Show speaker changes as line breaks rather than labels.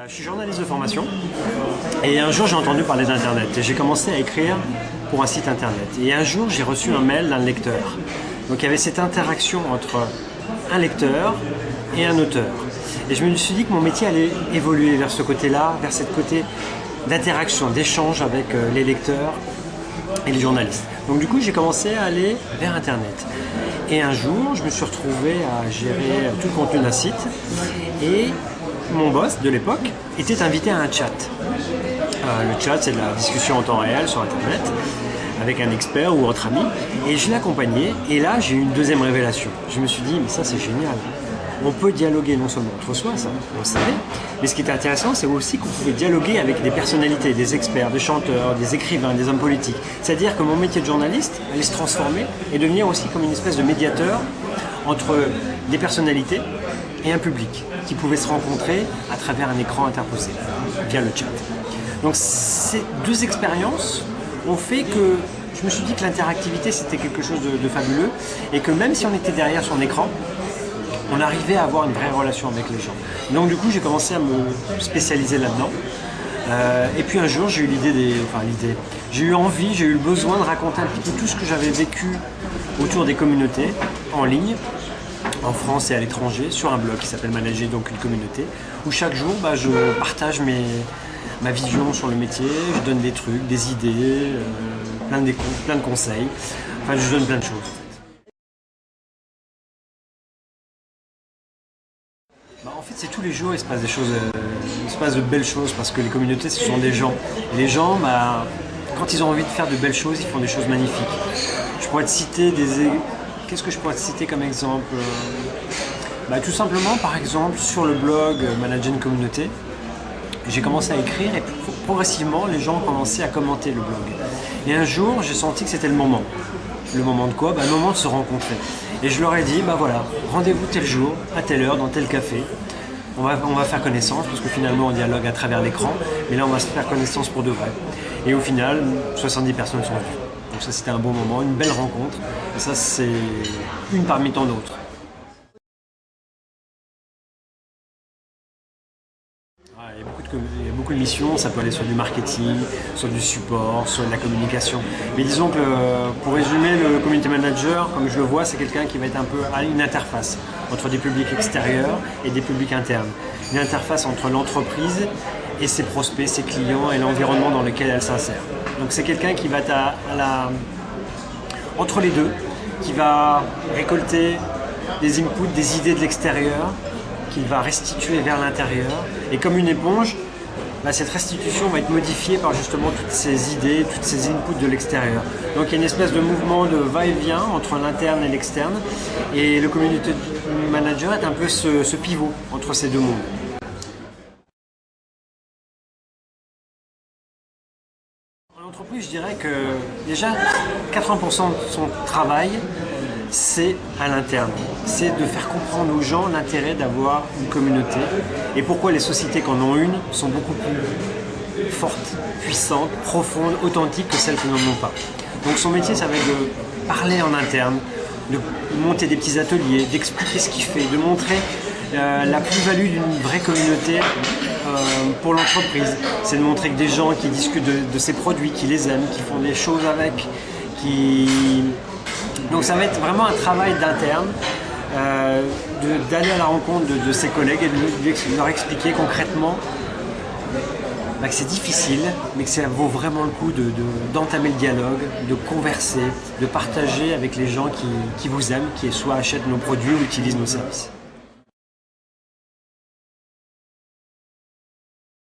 Je suis journaliste de formation et un jour j'ai entendu parler d'Internet et j'ai commencé à écrire pour un site Internet. Et un jour j'ai reçu un mail d'un lecteur. Donc il y avait cette interaction entre un lecteur et un auteur. Et je me suis dit que mon métier allait évoluer vers ce côté-là, vers cette côté d'interaction, d'échange avec les lecteurs et les journalistes. Donc du coup j'ai commencé à aller vers Internet. Et un jour je me suis retrouvé à gérer tout le contenu d'un site et mon boss de l'époque était invité à un chat. Le chat, c'est de la discussion en temps réel sur Internet avec un expert ou autre ami. Et je l'accompagnais et là, j'ai eu une deuxième révélation. Je me suis dit, mais ça, c'est génial. On peut dialoguer non seulement entre soi, ça, on le savait, mais ce qui était intéressant, c'est aussi qu'on pouvait dialoguer avec des personnalités, des experts, des chanteurs, des écrivains, des hommes politiques. C'est-à-dire que mon métier de journaliste allait se transformer et devenir aussi comme une espèce de médiateur entre des personnalités et un public qui pouvait se rencontrer à travers un écran interposé via le chat. Donc ces deux expériences ont fait que je me suis dit que l'interactivité c'était quelque chose de fabuleux et que même si on était derrière son écran, on arrivait à avoir une vraie relation avec les gens. Donc du coup j'ai commencé à me spécialiser là-dedans. Et puis un jour j'ai eu j'ai eu envie, j'ai eu le besoin de raconter un petit peu tout ce que j'avais vécu autour des communautés en ligne, en France et à l'étranger, sur un blog qui s'appelle Manager donc une communauté, où chaque jour je partage ma vision sur le métier, je donne des trucs, des idées, plein de conseils, enfin je donne plein de choses. En fait, c'est tous les jours il se passe des choses, il se passe de belles choses parce que les communautés ce sont des gens. Et les gens, quand ils ont envie de faire de belles choses, ils font des choses magnifiques. Je pourrais te citer Qu'est-ce que je pourrais te citer comme exemple? Tout simplement, par exemple, sur le blog Manager une communauté, j'ai commencé à écrire et progressivement, les gens ont commencé à commenter le blog. Et un jour, j'ai senti que c'était le moment. Le moment de quoi? Le moment de se rencontrer. Et je leur ai dit, voilà, rendez-vous tel jour, à telle heure, dans tel café. On va faire connaissance, parce que finalement, on dialogue à travers l'écran. Mais là, on va se faire connaissance pour de vrai. Et au final, 70 personnes sont venues. Donc ça, c'était un bon moment, une belle rencontre. Et ça, c'est une parmi tant d'autres. Il y a beaucoup de missions, ça peut aller sur du marketing, sur du support, sur de la communication. Mais disons que pour résumer, le community manager, comme je le vois, c'est quelqu'un qui va être un peu à une interface entre des publics extérieurs et des publics internes. Une interface entre l'entreprise et ses prospects, ses clients et l'environnement dans lequel elle s'insère. Donc c'est quelqu'un qui va être entre les deux, qui va récolter des inputs, des idées de l'extérieur, qu'il va restituer vers l'intérieur. Et comme une éponge, cette restitution va être modifiée par justement toutes ces idées, toutes ces inputs de l'extérieur. Donc il y a une espèce de mouvement de va-et-vient entre l'interne et l'externe. Et le community manager est un peu ce pivot entre ces deux mondes. En entreprise, je dirais que déjà 80% de son travail, c'est à l'interne. C'est de faire comprendre aux gens l'intérêt d'avoir une communauté et pourquoi les sociétés qui en ont une sont beaucoup plus fortes, puissantes, profondes, authentiques que celles qui n'en ont pas. Donc son métier, ça va être de parler en interne, de monter des petits ateliers, d'expliquer ce qu'il fait, de montrer la plus-value d'une vraie communauté pour l'entreprise. C'est de montrer que des gens qui discutent de ses produits, qui les aiment, qui font des choses avec, Donc ça va être vraiment un travail d'interne, d'aller à la rencontre de ses collègues et de leur expliquer concrètement que c'est difficile, mais que ça vaut vraiment le coup d'entamer le dialogue, de converser, de partager avec les gens qui vous aiment, qui soit achètent nos produits ou utilisent nos services.